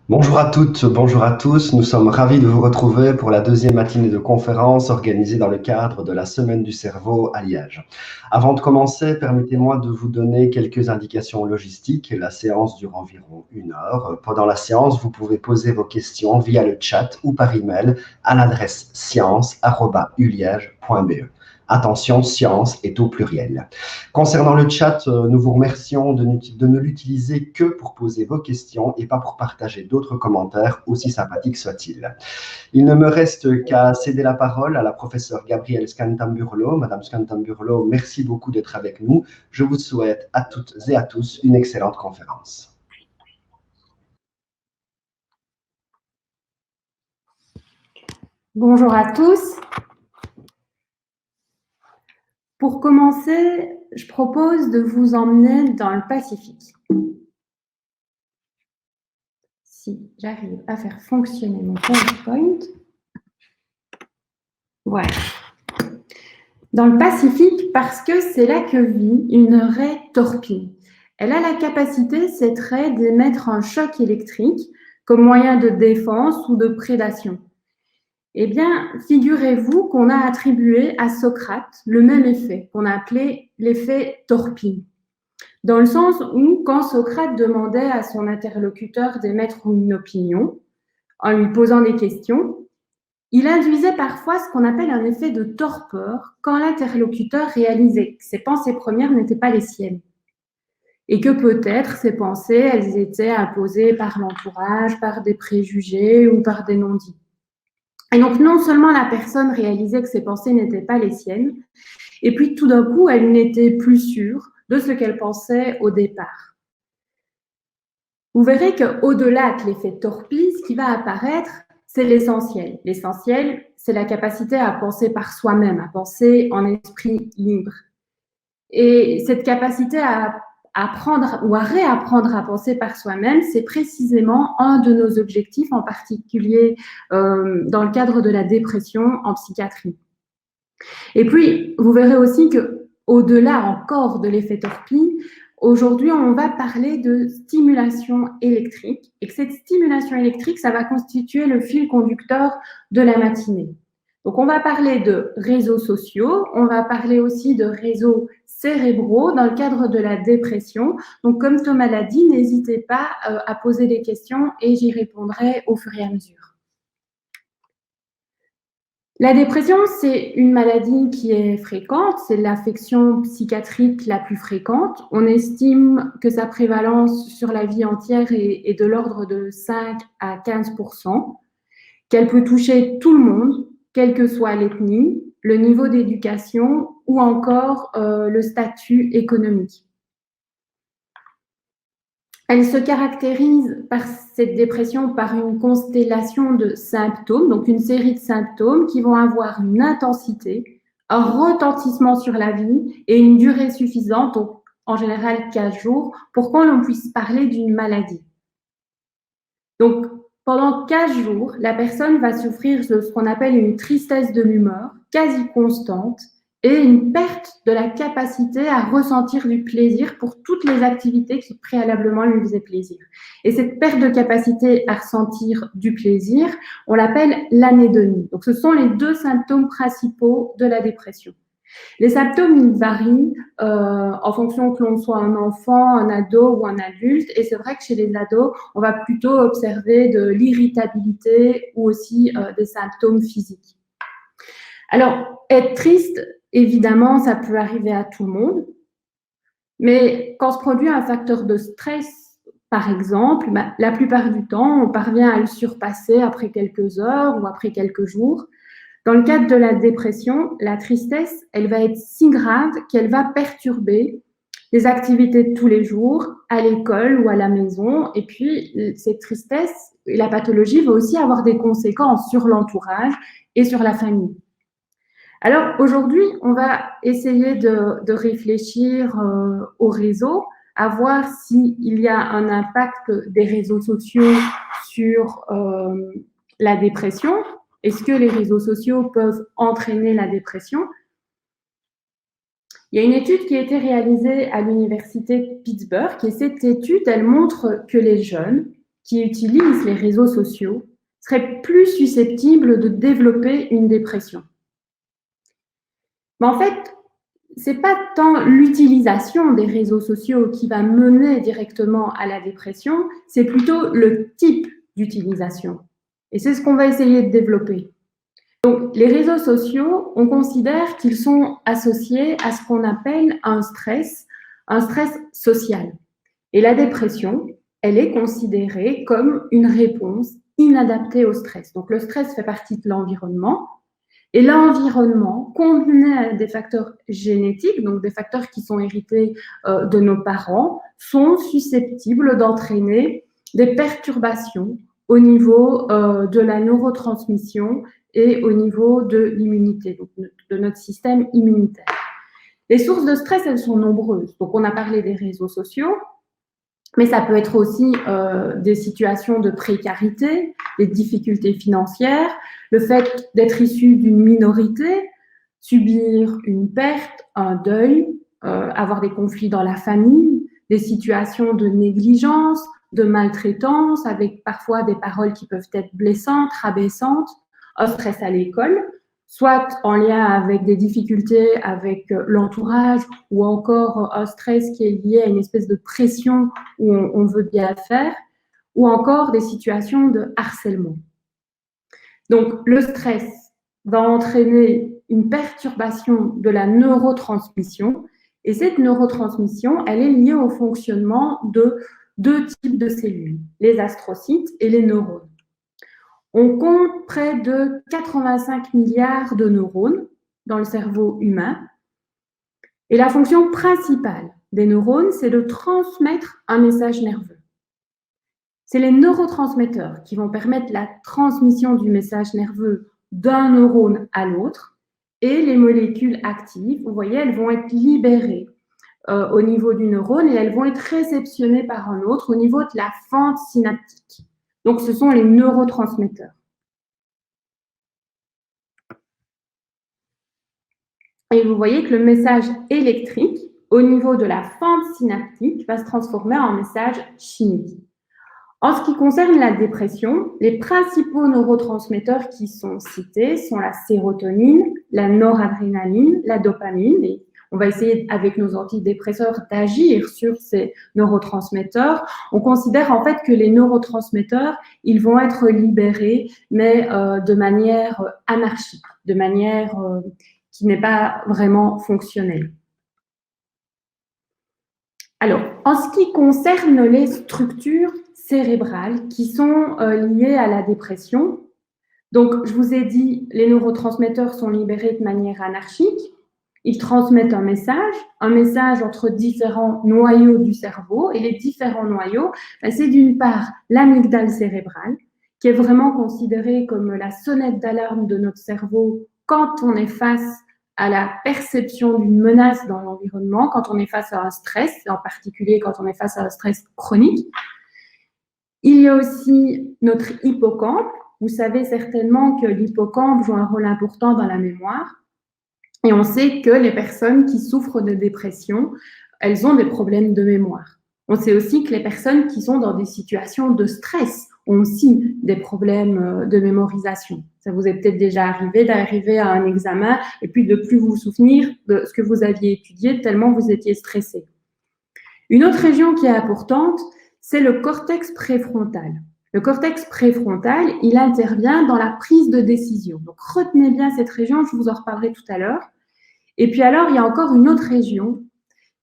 Bonjour à toutes, bonjour à tous. Nous sommes ravis de vous retrouver pour la deuxième matinée de conférence organisée dans le cadre de la Semaine du cerveau à Liège. Avant de commencer, permettez-moi de vous donner quelques indications logistiques. La séance dure environ 1 heure. Pendant la séance, vous pouvez poser vos questions via le chat ou par email à l'adresse science@uliege.be. Attention, science est au pluriel. Concernant le chat, nous vous remercions de ne l'utiliser que pour poser vos questions et pas pour partager d'autres commentaires, aussi sympathiques soient-ils. Il ne me reste qu'à céder la parole à la professeure Gabrielle Scantamburlo. Madame Scantamburlo, merci beaucoup d'être avec nous. Je vous souhaite à toutes et à tous une excellente conférence. Bonjour à tous. Pour commencer, je propose de vous emmener dans le Pacifique. Si j'arrive à faire fonctionner mon PowerPoint. Voilà. Dans le Pacifique, parce que c'est là que vit une raie torpille. Elle a la capacité, cette raie, d'émettre un choc électrique comme moyen de défense ou de prédation. Eh bien, figurez-vous qu'on a attribué à Socrate le même effet, qu'on a appelé l'effet torpille. Dans le sens où, quand Socrate demandait à son interlocuteur d'émettre une opinion, en lui posant des questions, il induisait parfois ce qu'on appelle un effet de torpeur quand l'interlocuteur réalisait que ses pensées premières n'étaient pas les siennes. Et que peut-être ces pensées, elles étaient imposées par l'entourage, par des préjugés ou par des non-dits. Et donc, non seulement la personne réalisait que ses pensées n'étaient pas les siennes, et puis tout d'un coup, elle n'était plus sûre de ce qu'elle pensait au départ. Vous verrez qu'au-delà de l'effet torpille, ce qui va apparaître, c'est l'essentiel. L'essentiel, c'est la capacité à penser par soi-même, à penser en esprit libre. Et cette capacité à apprendre ou à réapprendre à penser par soi-même, c'est précisément un de nos objectifs, en particulier dans le cadre de la dépression en psychiatrie. Et puis, vous verrez aussi qu'au-delà encore de l'effet torpille, aujourd'hui, on va parler de stimulation électrique et que cette stimulation électrique, ça va constituer le fil conducteur de la matinée. Donc, on va parler de réseaux sociaux, on va parler aussi de réseaux cérébraux dans le cadre de la dépression. Donc, comme Thomas l'a dit, n'hésitez pas à poser des questions et j'y répondrai au fur et à mesure. La dépression, c'est une maladie qui est fréquente, c'est l'affection psychiatrique la plus fréquente. On estime que sa prévalence sur la vie entière est de l'ordre de 5 à 15%, qu'elle peut toucher tout le monde, quelle que soit l'ethnie, le niveau d'éducation ou encore le statut économique. Elle se caractérise par cette dépression par une constellation de symptômes, donc une série de symptômes qui vont avoir une intensité, un retentissement sur la vie et une durée suffisante, donc en général 15 jours, pour qu'on l'on puisse parler d'une maladie. Donc, pendant 15 jours, la personne va souffrir de ce qu'on appelle une tristesse de l'humeur quasi constante et une perte de la capacité à ressentir du plaisir pour toutes les activités qui préalablement lui faisaient plaisir. Et cette perte de capacité à ressentir du plaisir, on l'appelle l'anédonie. Donc, ce sont les deux symptômes principaux de la dépression. Les symptômes, ils varient en fonction que l'on soit un enfant, un ado ou un adulte. Et c'est vrai que chez les ados, on va plutôt observer de l'irritabilité ou aussi des symptômes physiques. Alors, être triste, évidemment, ça peut arriver à tout le monde. Mais quand se produit un facteur de stress, par exemple, la plupart du temps, on parvient à le surpasser après quelques heures ou après quelques jours. Dans le cadre de la dépression, la tristesse, elle va être si grave qu'elle va perturber les activités de tous les jours, à l'école ou à la maison. Et puis, cette tristesse et la pathologie va aussi avoir des conséquences sur l'entourage et sur la famille. Alors, aujourd'hui, on va essayer de réfléchir au réseau, à voir s'il y a un impact des réseaux sociaux sur la dépression. Est-ce que les réseaux sociaux peuvent entraîner la dépression? Il y a une étude qui a été réalisée à l'université de Pittsburgh et cette étude, elle montre que les jeunes qui utilisent les réseaux sociaux seraient plus susceptibles de développer une dépression. Mais en fait, ce n'est pas tant l'utilisation des réseaux sociaux qui va mener directement à la dépression, c'est plutôt le type d'utilisation. Et c'est ce qu'on va essayer de développer. Donc, les réseaux sociaux, on considère qu'ils sont associés à ce qu'on appelle un stress social. Et la dépression, elle est considérée comme une réponse inadaptée au stress. Donc, le stress fait partie de l'environnement. Et l'environnement, combiné à des facteurs génétiques, donc des facteurs qui sont hérités de nos parents, sont susceptibles d'entraîner des perturbations au niveau de la neurotransmission et au niveau de l'immunité, donc de notre système immunitaire. Les sources de stress, elles sont nombreuses. Donc, on a parlé des réseaux sociaux, mais ça peut être aussi des situations de précarité, des difficultés financières, le fait d'être issu d'une minorité, subir une perte, un deuil, avoir des conflits dans la famille, des situations de négligence, de maltraitance, avec parfois des paroles qui peuvent être blessantes, rabaissantes, un stress à l'école, soit en lien avec des difficultés avec l'entourage ou encore un stress qui est lié à une espèce de pression où on veut bien faire, ou encore des situations de harcèlement. Donc, le stress va entraîner une perturbation de la neurotransmission et cette neurotransmission, elle est liée au fonctionnement de deux types de cellules, les astrocytes et les neurones. On compte près de 85 milliards de neurones dans le cerveau humain. Et la fonction principale des neurones, c'est de transmettre un message nerveux. C'est les neurotransmetteurs qui vont permettre la transmission du message nerveux d'un neurone à l'autre. Et les molécules actives, vous voyez, elles vont être libérées au niveau du neurone et elles vont être réceptionnées par un autre au niveau de la fente synaptique. Donc, ce sont les neurotransmetteurs. Et vous voyez que le message électrique, au niveau de la fente synaptique, va se transformer en message chimique. En ce qui concerne la dépression, les principaux neurotransmetteurs qui sont cités sont la sérotonine, la noradrénaline, la dopamine. Et on va essayer, avec nos antidépresseurs, d'agir sur ces neurotransmetteurs. On considère en fait que les neurotransmetteurs, ils vont être libérés, mais de manière anarchique, de manière qui n'est pas vraiment fonctionnelle. Alors, en ce qui concerne les structures cérébrales qui sont liées à la dépression, donc je vous ai dit, les neurotransmetteurs sont libérés de manière anarchique. Ils transmettent un message entre différents noyaux du cerveau. Et les différents noyaux, c'est d'une part l'amygdale cérébrale, qui est vraiment considérée comme la sonnette d'alarme de notre cerveau quand on est face à la perception d'une menace dans l'environnement, quand on est face à un stress, en particulier quand on est face à un stress chronique. Il y a aussi notre hippocampe. Vous savez certainement que l'hippocampe joue un rôle important dans la mémoire. Et on sait que les personnes qui souffrent de dépression, elles ont des problèmes de mémoire. On sait aussi que les personnes qui sont dans des situations de stress ont aussi des problèmes de mémorisation. Ça vous est peut-être déjà arrivé d'arriver à un examen et puis de plus vous souvenir de ce que vous aviez étudié tellement vous étiez stressé. Une autre région qui est importante, c'est le cortex préfrontal. Le cortex préfrontal, il intervient dans la prise de décision. Donc, retenez bien cette région, je vous en reparlerai tout à l'heure. Et puis alors, il y a encore une autre région,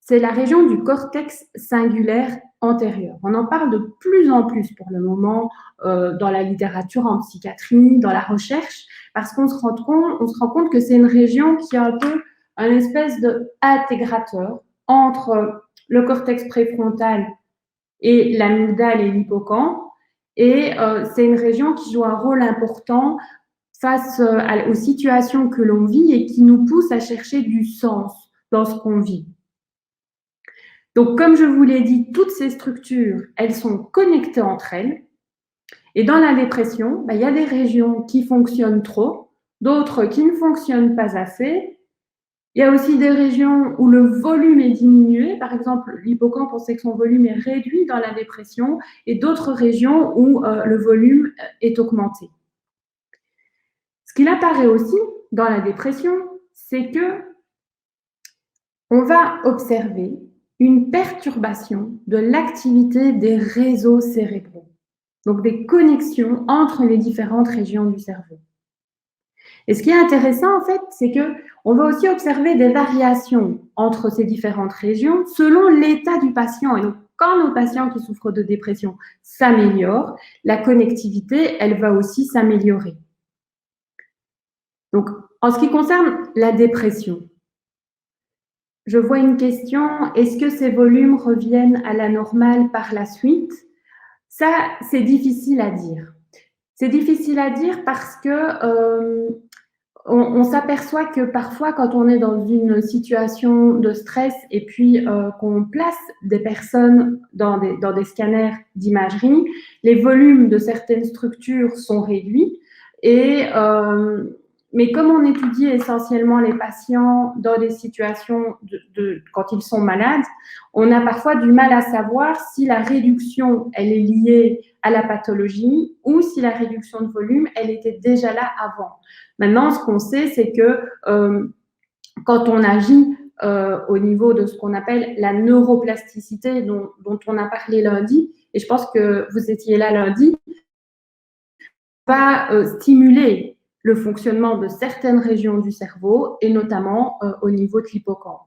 c'est la région du cortex cingulaire antérieur. On en parle de plus en plus pour le moment dans la littérature en psychiatrie, dans la recherche, parce qu'on se rend compte que c'est une région qui a un peu un espèce d'intégrateur entre le cortex préfrontal et l'amygdale et l'hippocampe. Et c'est une région qui joue un rôle important face aux situations que l'on vit et qui nous pousse à chercher du sens dans ce qu'on vit. Donc, comme je vous l'ai dit, toutes ces structures, elles sont connectées entre elles. Et dans la dépression, il y a des régions qui fonctionnent trop, d'autres qui ne fonctionnent pas assez. Il y a aussi des régions où le volume est diminué. Par exemple, l'hippocampe, on sait que son volume est réduit dans la dépression, et d'autres régions où le volume est augmenté. Ce qu'il apparaît aussi dans la dépression, c'est que on va observer une perturbation de l'activité des réseaux cérébraux, donc des connexions entre les différentes régions du cerveau. Et ce qui est intéressant, en fait, c'est qu'on va aussi observer des variations entre ces différentes régions selon l'état du patient. Et donc, quand nos patients qui souffrent de dépression s'améliorent, la connectivité, elle va aussi s'améliorer. Donc, en ce qui concerne la dépression, je vois une question, est-ce que ces volumes reviennent à la normale par la suite? Ça, c'est difficile à dire. C'est difficile à dire parce que on s'aperçoit que parfois, quand on est dans une situation de stress et puis qu'on place des personnes dans des scanners d'imagerie, les volumes de certaines structures sont réduits. Mais comme on étudie essentiellement les patients dans des situations quand ils sont malades, on a parfois du mal à savoir si la réduction, elle est liée à la pathologie ou si la réduction de volume, elle était déjà là avant. Maintenant, ce qu'on sait, c'est que quand on agit au niveau de ce qu'on appelle la neuroplasticité dont on a parlé lundi, et je pense que vous étiez là lundi, va stimuler le fonctionnement de certaines régions du cerveau et notamment au niveau de l'hippocampe.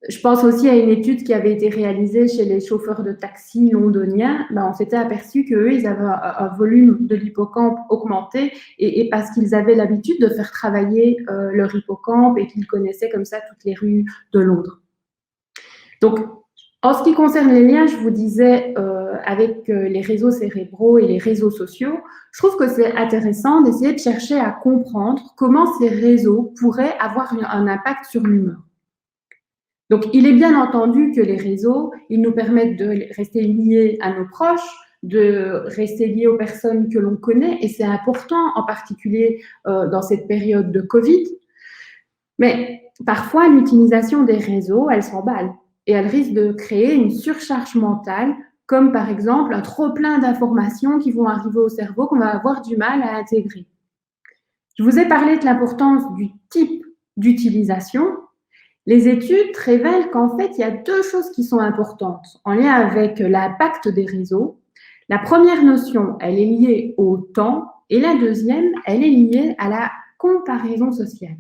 Je pense aussi à une étude qui avait été réalisée chez les chauffeurs de taxi londoniens. On s'était aperçu qu'eux, ils avaient un volume de l'hippocampe augmenté et parce qu'ils avaient l'habitude de faire travailler leur hippocampe et qu'ils connaissaient comme ça toutes les rues de Londres. Donc, en ce qui concerne les liens, je vous disais, avec les réseaux cérébraux et les réseaux sociaux, je trouve que c'est intéressant d'essayer de chercher à comprendre comment ces réseaux pourraient avoir un impact sur l'humeur. Donc, il est bien entendu que les réseaux, ils nous permettent de rester liés à nos proches, de rester liés aux personnes que l'on connaît, et c'est important, en particulier dans cette période de Covid. Mais parfois, l'utilisation des réseaux, elle s'emballe et elle risque de créer une surcharge mentale, comme par exemple un trop-plein d'informations qui vont arriver au cerveau qu'on va avoir du mal à intégrer. Je vous ai parlé de l'importance du type d'utilisation. Les études révèlent qu'en fait, il y a deux choses qui sont importantes en lien avec l'impact des réseaux. La première notion, elle est liée au temps, et la deuxième, elle est liée à la comparaison sociale.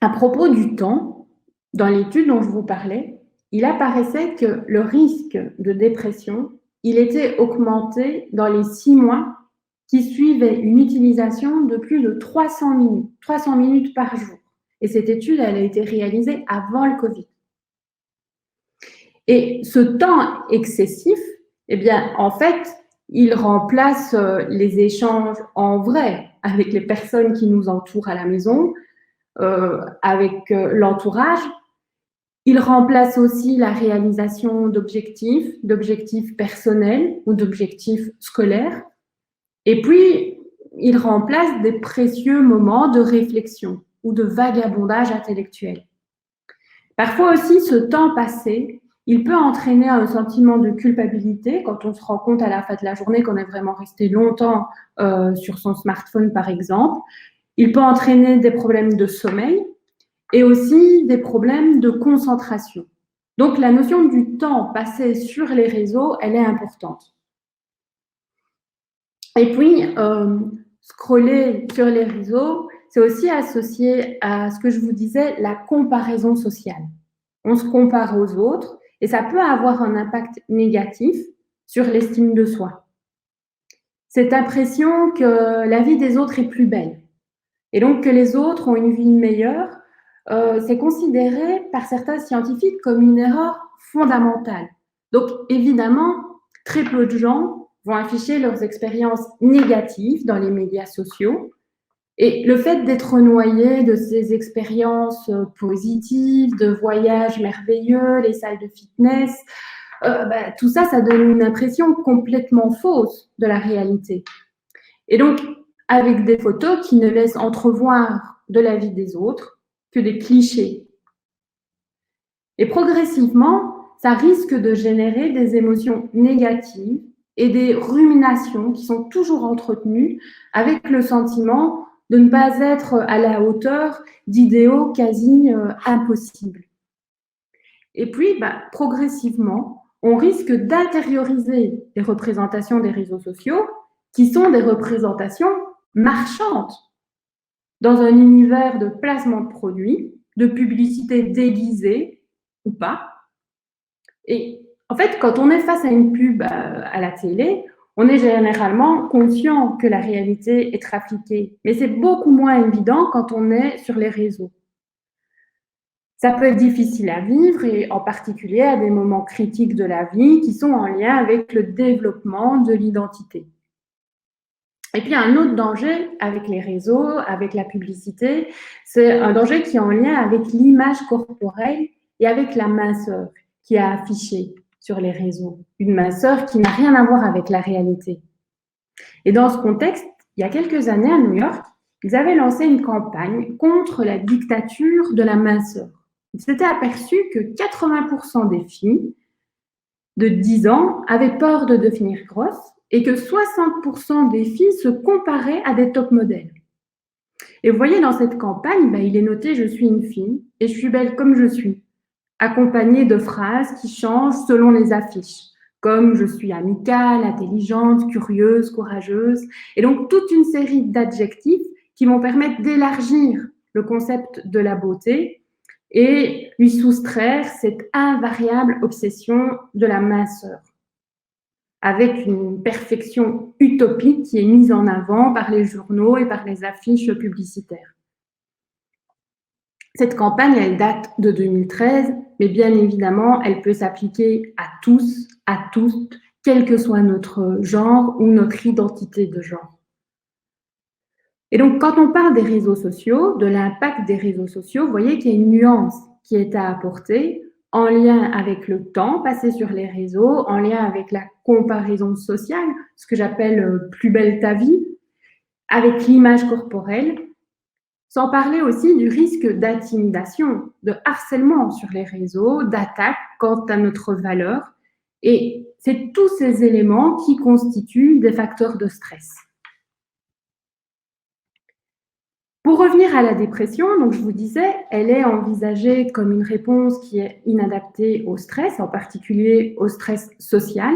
À propos du temps, dans l'étude dont je vous parlais, il apparaissait que le risque de dépression, il était augmenté dans les 6 mois qui suivaient une utilisation de plus de 300 minutes par jour. Et cette étude, elle a été réalisée avant le Covid. Et ce temps excessif, eh bien, en fait, il remplace les échanges en vrai avec les personnes qui nous entourent à la maison, avec l'entourage. Il remplace aussi la réalisation d'objectifs personnels ou d'objectifs scolaires. Et puis, il remplace des précieux moments de réflexion ou de vagabondage intellectuel. Parfois aussi, ce temps passé, il peut entraîner un sentiment de culpabilité quand on se rend compte à la fin de la journée qu'on est vraiment resté longtemps sur son smartphone, par exemple. Il peut entraîner des problèmes de sommeil et aussi des problèmes de concentration. Donc, la notion du temps passé sur les réseaux, elle est importante. Et puis, scroller sur les réseaux, c'est aussi associé à ce que je vous disais, la comparaison sociale. On se compare aux autres et ça peut avoir un impact négatif sur l'estime de soi. Cette impression que la vie des autres est plus belle et donc que les autres ont une vie meilleure c'est considéré par certains scientifiques comme une erreur fondamentale. Donc, évidemment, très peu de gens vont afficher leurs expériences négatives dans les médias sociaux. Et le fait d'être noyé de ces expériences positives, de voyages merveilleux, les salles de fitness, tout ça, ça donne une impression complètement fausse de la réalité. Et donc, avec des photos qui ne laissent entrevoir de la vie des autres que des clichés. Et progressivement, ça risque de générer des émotions négatives et des ruminations qui sont toujours entretenues avec le sentiment de ne pas être à la hauteur d'idéaux quasi impossibles. Et puis, progressivement, on risque d'intérioriser les représentations des réseaux sociaux qui sont des représentations marchandes dans un univers de placement de produits, de publicité déguisée ou pas. Et en fait, quand on est face à une pub à la télé, on est généralement conscient que la réalité est trafiquée, mais c'est beaucoup moins évident quand on est sur les réseaux. Ça peut être difficile à vivre, et en particulier à des moments critiques de la vie qui sont en lien avec le développement de l'identité. Et puis, un autre danger avec les réseaux, avec la publicité, c'est un danger qui est en lien avec l'image corporelle et avec la minceur qui est affichée sur les réseaux. Une minceur qui n'a rien à voir avec la réalité. Et dans ce contexte, il y a quelques années à New York, ils avaient lancé une campagne contre la dictature de la minceur. Ils s'étaient aperçus que 80% des filles de 10 ans avaient peur de devenir grosses et que 60% des filles se comparaient à des top modèles. Et vous voyez, dans cette campagne, il est noté « Je suis une fille et je suis belle comme je suis », accompagné de phrases qui changent selon les affiches, comme « Je suis amicale, intelligente, curieuse, courageuse ». Et donc, toute une série d'adjectifs qui vont permettre d'élargir le concept de la beauté et lui soustraire cette invariable obsession de la minceur, avec une perfection utopique qui est mise en avant par les journaux et par les affiches publicitaires. Cette campagne, elle date de 2013, mais bien évidemment, elle peut s'appliquer à tous, à toutes, quel que soit notre genre ou notre identité de genre. Et donc, quand on parle des réseaux sociaux, de l'impact des réseaux sociaux, vous voyez qu'il y a une nuance qui est à apporter en lien avec le temps passé sur les réseaux, en lien avec la comparaison sociale, ce que j'appelle plus belle ta vie, avec l'image corporelle, sans parler aussi du risque d'intimidation, de harcèlement sur les réseaux, d'attaque quant à notre valeur. Et c'est tous ces éléments qui constituent des facteurs de stress. Pour revenir à la dépression, donc je vous disais, elle est envisagée comme une réponse qui est inadaptée au stress, en particulier au stress social.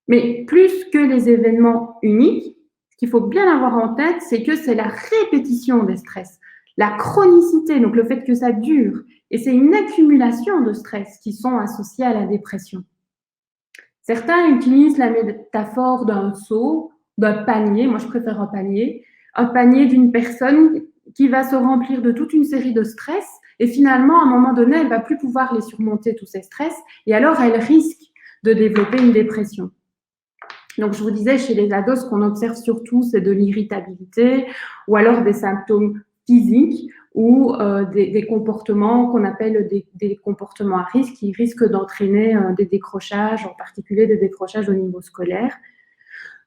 Mais plus que les événements uniques, ce qu'il faut bien avoir en tête, c'est que c'est la répétition des stress, la chronicité, donc le fait que ça dure, et c'est une accumulation de stress qui sont associés à la dépression. Certains utilisent la métaphore d'un seau, d'un panier, moi je préfère un panier d'une personne qui va se remplir de toute une série de stress et finalement, à un moment donné, elle ne va plus pouvoir les surmonter, tous ces stress, et alors elle risque de développer une dépression. Donc, je vous disais, chez les ados, ce qu'on observe surtout, c'est de l'irritabilité ou alors des symptômes physiques ou des comportements qu'on appelle des comportements à risque qui risquent d'entraîner des décrochages, en particulier des décrochages au niveau scolaire.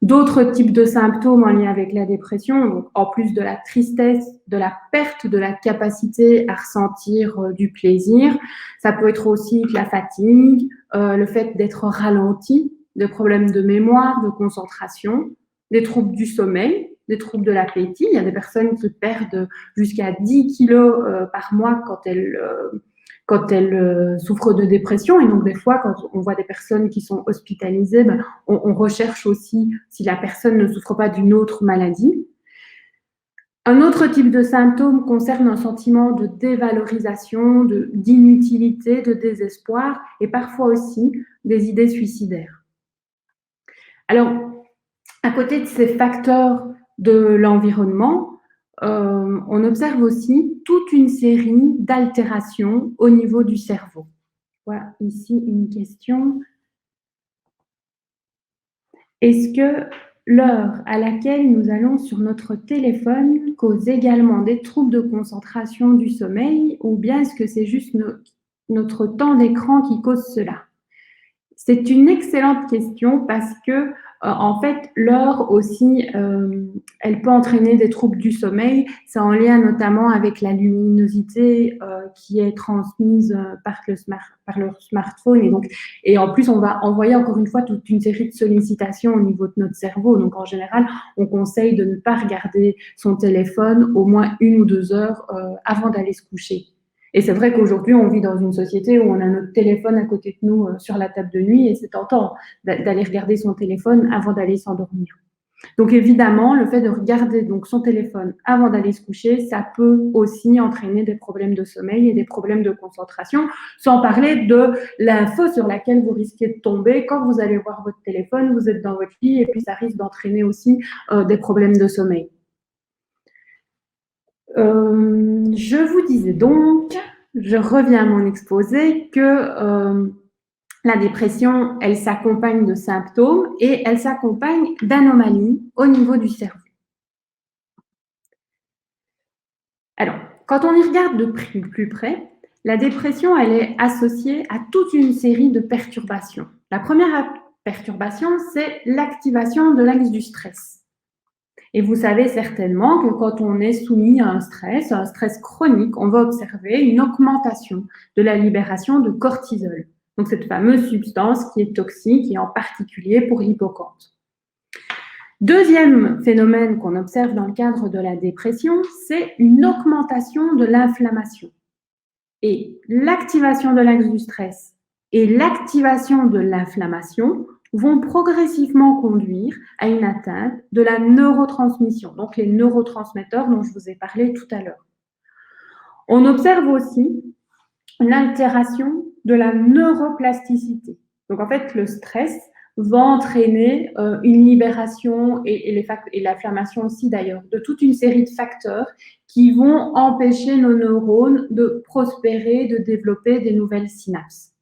D'autres types de symptômes en lien avec la dépression, donc en plus de la tristesse, de la perte de la capacité à ressentir du plaisir, ça peut être aussi la fatigue, le fait d'être ralenti, des problèmes de mémoire, de concentration, des troubles du sommeil, des troubles de l'appétit. Il y a des personnes qui perdent jusqu'à 10 kilos par mois quand elles souffrent de dépression. Et donc, des fois, quand on voit des personnes qui sont hospitalisées, on recherche aussi si la personne ne souffre pas d'une autre maladie. Un autre type de symptôme concerne un sentiment de dévalorisation, d'inutilité, de désespoir et parfois aussi des idées suicidaires. Alors, à côté de ces facteurs de l'environnement, on observe aussi toute une série d'altérations au niveau du cerveau. Voilà, ici une question. Est-ce que l'heure à laquelle nous allons sur notre téléphone cause également des troubles de concentration du sommeil, ou bien est-ce que c'est juste notre temps d'écran qui cause cela? C'est une excellente question parce que, en fait, l'heure aussi, elle peut entraîner des troubles du sommeil. C'est en lien notamment avec la luminosité qui est transmise par le smartphone. Et en plus, on va envoyer encore une fois toute une série de sollicitations au niveau de notre cerveau. Donc, en général, on conseille de ne pas regarder son téléphone au moins 1 ou 2 heures avant d'aller se coucher. Et c'est vrai qu'aujourd'hui, on vit dans une société où on a notre téléphone à côté de nous sur la table de nuit et c'est tentant d'aller regarder son téléphone avant d'aller s'endormir. Donc évidemment, le fait de regarder donc son téléphone avant d'aller se coucher, ça peut aussi entraîner des problèmes de sommeil et des problèmes de concentration, sans parler de l'info sur laquelle vous risquez de tomber quand vous allez voir votre téléphone, vous êtes dans votre lit et puis ça risque d'entraîner aussi des problèmes de sommeil. Je vous disais donc, je reviens à mon exposé, que la dépression, elle s'accompagne de symptômes et elle s'accompagne d'anomalies au niveau du cerveau. Alors, quand on y regarde de plus près, la dépression, elle est associée à toute une série de perturbations. La première perturbation, c'est l'activation de l'axe du stress. Et vous savez certainement que quand on est soumis à un stress chronique, on va observer une augmentation de la libération de cortisol. Donc, cette fameuse substance qui est toxique et en particulier pour l'hippocampe. Deuxième phénomène qu'on observe dans le cadre de la dépression, c'est une augmentation de l'inflammation. Et l'activation de l'axe du stress et l'activation de l'inflammation vont progressivement conduire à une atteinte de la neurotransmission, donc les neurotransmetteurs dont je vous ai parlé tout à l'heure. On observe aussi une altération de la neuroplasticité. Donc en fait, le stress va entraîner une libération et l'inflammation aussi d'ailleurs, de toute une série de facteurs qui vont empêcher nos neurones de prospérer, de développer des nouvelles synapses.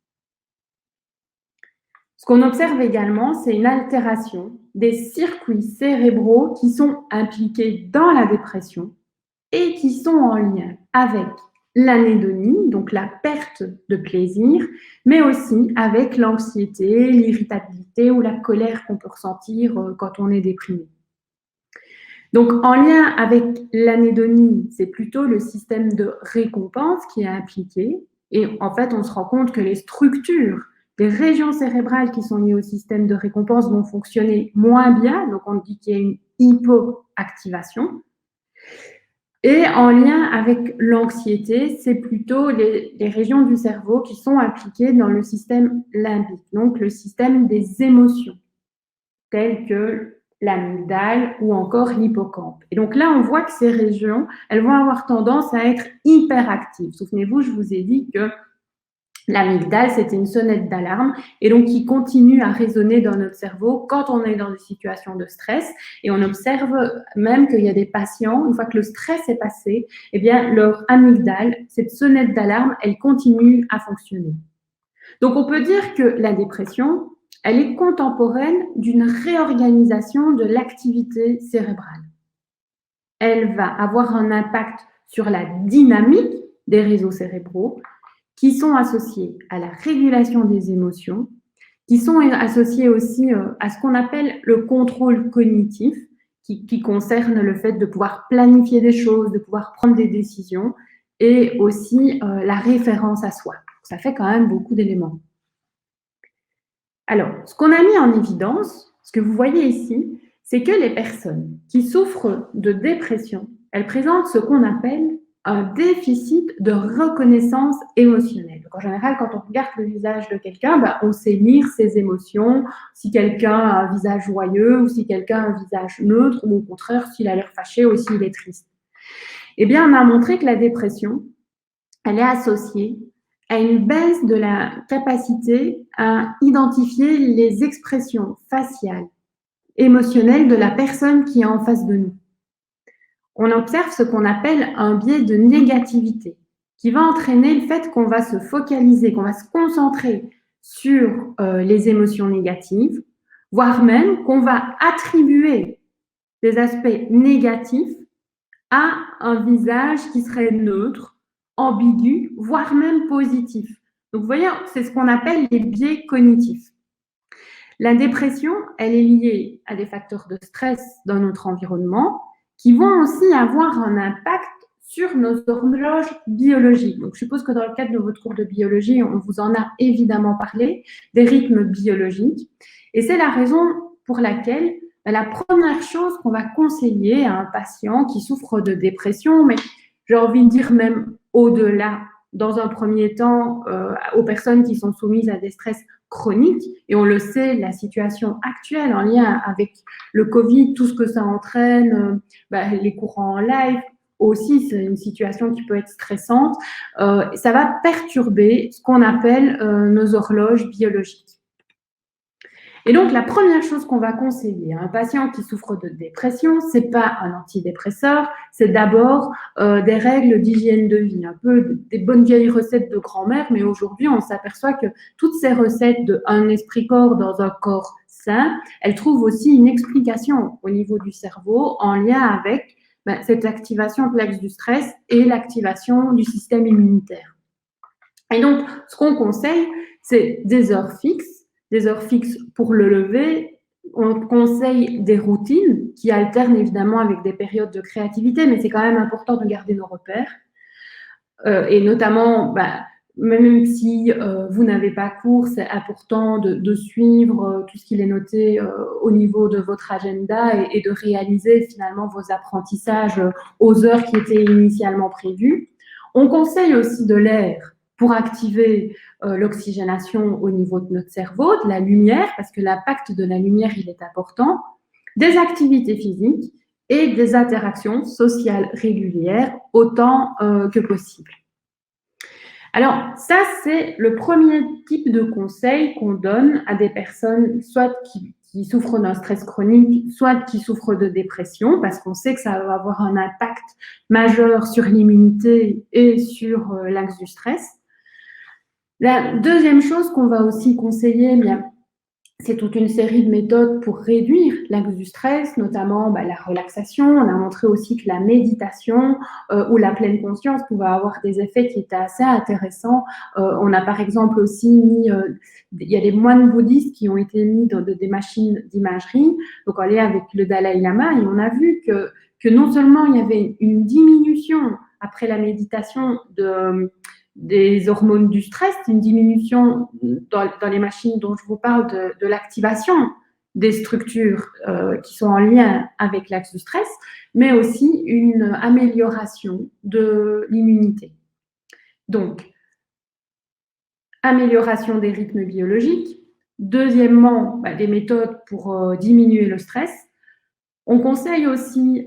Ce qu'on observe également, c'est une altération des circuits cérébraux qui sont impliqués dans la dépression et qui sont en lien avec l'anédonie, donc la perte de plaisir, mais aussi avec l'anxiété, l'irritabilité ou la colère qu'on peut ressentir quand on est déprimé. Donc, en lien avec l'anédonie, c'est plutôt le système de récompense qui est impliqué. Et en fait, on se rend compte que les structures, les régions cérébrales qui sont liées au système de récompense vont fonctionner moins bien. Donc, on dit qu'il y a une hypoactivation. Et en lien avec l'anxiété, c'est plutôt les régions du cerveau qui sont impliquées dans le système limbique, donc le système des émotions, telles que l'amygdale ou encore l'hippocampe. Et donc là, on voit que ces régions, elles vont avoir tendance à être hyperactives. Souvenez-vous, je vous ai dit que l'amygdale, c'était une sonnette d'alarme et donc qui continue à résonner dans notre cerveau quand on est dans des situations de stress. Et on observe même qu'il y a des patients, une fois que le stress est passé, eh bien, leur amygdale, cette sonnette d'alarme, elle continue à fonctionner. Donc, on peut dire que la dépression, elle est contemporaine d'une réorganisation de l'activité cérébrale. Elle va avoir un impact sur la dynamique des réseaux cérébraux qui sont associés à la régulation des émotions, qui sont associés aussi à ce qu'on appelle le contrôle cognitif, qui concerne le fait de pouvoir planifier des choses, de pouvoir prendre des décisions, et aussi la référence à soi. Ça fait quand même beaucoup d'éléments. Alors, ce qu'on a mis en évidence, ce que vous voyez ici, c'est que les personnes qui souffrent de dépression, elles présentent ce qu'on appelle un déficit de reconnaissance émotionnelle. Donc, en général, quand on regarde le visage de quelqu'un, on sait lire ses émotions, si quelqu'un a un visage joyeux ou si quelqu'un a un visage neutre, ou au contraire, s'il a l'air fâché ou s'il est triste. Eh bien, on a montré que la dépression, elle est associée à une baisse de la capacité à identifier les expressions faciales, émotionnelles de la personne qui est en face de nous. on observe ce qu'on appelle un biais de négativité, qui va entraîner le fait qu'on va se focaliser, qu'on va se concentrer sur les émotions négatives, voire même qu'on va attribuer des aspects négatifs à un visage qui serait neutre, ambigu, voire même positif. Donc, vous voyez, c'est ce qu'on appelle les biais cognitifs. La dépression, elle est liée à des facteurs de stress dans notre environnement qui vont aussi avoir un impact sur nos horloges biologiques. Donc, je suppose que dans le cadre de votre cours de biologie, on vous en a évidemment parlé, des rythmes biologiques. Et c'est la raison pour laquelle la première chose qu'on va conseiller à un patient qui souffre de dépression, mais j'ai envie de dire même au-delà, dans un premier temps, aux personnes qui sont soumises à des stress chroniques, et on le sait, la situation actuelle en lien avec le Covid, tout ce que ça entraîne, les courants en live, aussi, c'est une situation qui peut être stressante, ça va perturber ce qu'on appelle nos horloges biologiques. Et donc, la première chose qu'on va conseiller à un patient qui souffre de dépression, c'est pas un antidépresseur, c'est d'abord des règles d'hygiène de vie, un peu des bonnes vieilles recettes de grand-mère, mais aujourd'hui, on s'aperçoit que toutes ces recettes d'un esprit-corps dans un corps sain, elles trouvent aussi une explication au niveau du cerveau en lien avec cette activation de l'axe du stress et l'activation du système immunitaire. Et donc, ce qu'on conseille, c'est des heures fixes pour le lever. On conseille des routines qui alternent évidemment avec des périodes de créativité, mais c'est quand même important de garder nos repères. Et notamment, même si vous n'avez pas cours, c'est important de suivre tout ce qu'il est noté au niveau de votre agenda et de réaliser finalement vos apprentissages aux heures qui étaient initialement prévues. On conseille aussi de l'air pour activer l'oxygénation au niveau de notre cerveau, de la lumière, parce que l'impact de la lumière, il est important, des activités physiques et des interactions sociales régulières autant que possible. Alors, ça, c'est le premier type de conseil qu'on donne à des personnes, soit qui souffrent d'un stress chronique, soit qui souffrent de dépression, parce qu'on sait que ça va avoir un impact majeur sur l'immunité et sur l'axe du stress. La deuxième chose qu'on va aussi conseiller, c'est toute une série de méthodes pour réduire l'axe du stress, notamment la relaxation. On a montré aussi que la méditation ou la pleine conscience pouvait avoir des effets qui étaient assez intéressants. On a par exemple aussi mis, il y a des moines bouddhistes qui ont été mis dans des machines d'imagerie, donc en lien avec le Dalai Lama, et on a vu que non seulement il y avait une diminution après la méditation des hormones du stress, une diminution dans les machines dont je vous parle de l'activation des structures qui sont en lien avec l'axe du stress, mais aussi une amélioration de l'immunité. Donc, amélioration des rythmes biologiques. Deuxièmement, des méthodes pour diminuer le stress. On conseille aussi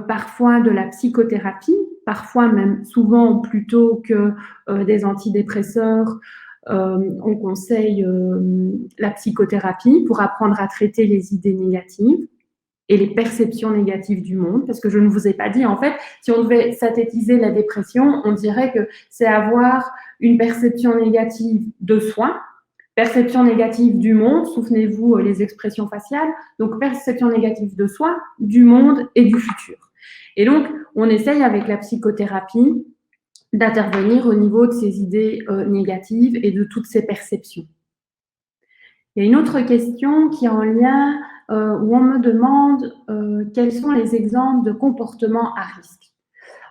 parfois de la psychothérapie, parfois même souvent plutôt que des antidépresseurs. On conseille la psychothérapie pour apprendre à traiter les idées négatives et les perceptions négatives du monde, parce que je ne vous ai pas dit, en fait, si on devait synthétiser la dépression, on dirait que c'est avoir une perception négative de soi, perception négative du monde, souvenez-vous les expressions faciales, donc perception négative de soi, du monde et du futur. Et donc, on essaye avec la psychothérapie d'intervenir au niveau de ces idées négatives et de toutes ces perceptions. Il y a une autre question qui est en lien où on me demande quels sont les exemples de comportements à risque.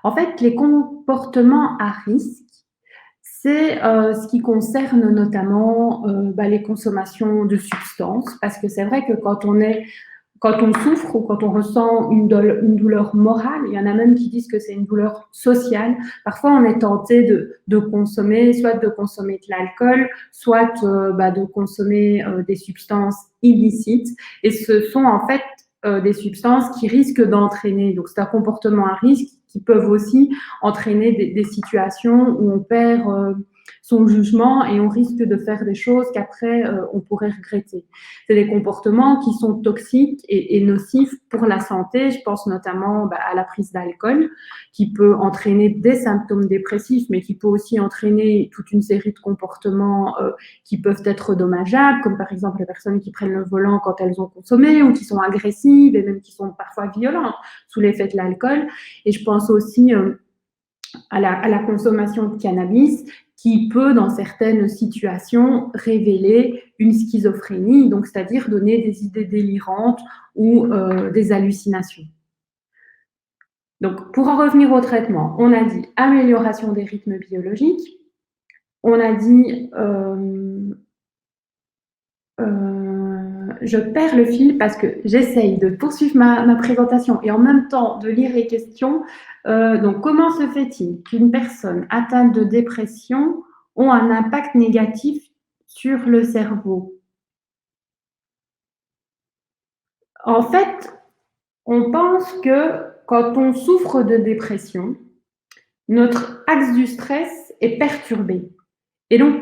En fait, les comportements à risque, c'est ce qui concerne notamment les consommations de substances, parce que c'est vrai que quand on souffre ou quand on ressent une douleur morale, il y en a même qui disent que c'est une douleur sociale, parfois on est tenté de consommer, soit de consommer de l'alcool, soit de consommer des substances illicites, et ce sont en fait des substances qui risquent d'entraîner, donc c'est un comportement à risque qui peuvent aussi entraîner des situations où on perd son jugement et on risque de faire des choses qu'après on pourrait regretter. C'est des comportements qui sont toxiques et nocifs pour la santé. Je pense notamment à la prise d'alcool qui peut entraîner des symptômes dépressifs, mais qui peut aussi entraîner toute une série de comportements qui peuvent être dommageables, comme par exemple les personnes qui prennent le volant quand elles ont consommé ou qui sont agressives et même qui sont parfois violentes sous l'effet de l'alcool. Et je pense aussi à la consommation de cannabis qui peut, dans certaines situations, révéler une schizophrénie, donc c'est-à-dire donner des idées délirantes ou des hallucinations. Donc, pour en revenir au traitement, on a dit amélioration des rythmes biologiques, on a dit je perds le fil parce que j'essaye de poursuivre ma présentation et en même temps de lire les questions. Donc, comment se fait-il qu'une personne atteinte de dépression ait un impact négatif sur le cerveau? En fait, on pense que quand on souffre de dépression, notre axe du stress est perturbé. Et donc,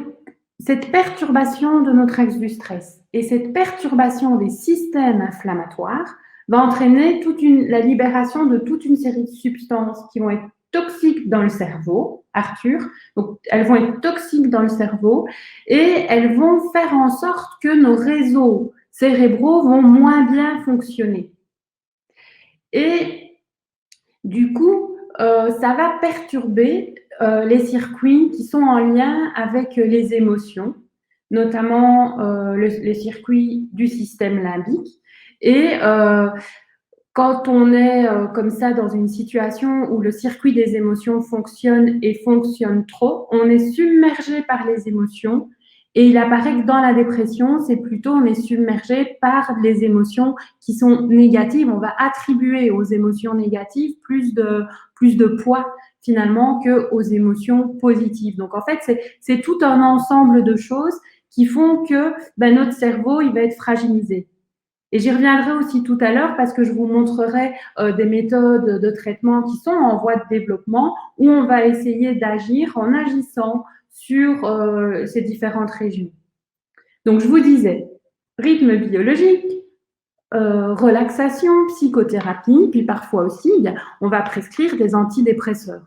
cette perturbation de notre axe du stress et cette perturbation des systèmes inflammatoires va entraîner la libération de toute une série de substances qui vont être toxiques dans le cerveau, Arthur. Donc, elles vont être toxiques dans le cerveau et elles vont faire en sorte que nos réseaux cérébraux vont moins bien fonctionner. Et du coup, ça va perturber les circuits qui sont en lien avec les émotions, notamment les circuits du système limbique. Et quand on est comme ça dans une situation où le circuit des émotions fonctionne et fonctionne trop, on est submergé par les émotions. Et il apparaît que dans la dépression, c'est plutôt on est submergé par les émotions qui sont négatives. On va attribuer aux émotions négatives plus de poids finalement qu'aux émotions positives. Donc en fait, c'est tout un ensemble de choses qui font que notre cerveau il va être fragilisé. Et j'y reviendrai aussi tout à l'heure parce que je vous montrerai des méthodes de traitement qui sont en voie de développement où on va essayer d'agir en agissant sur ces différentes régions. Donc, je vous disais, rythme biologique, relaxation, psychothérapie, puis parfois aussi, on va prescrire des antidépresseurs.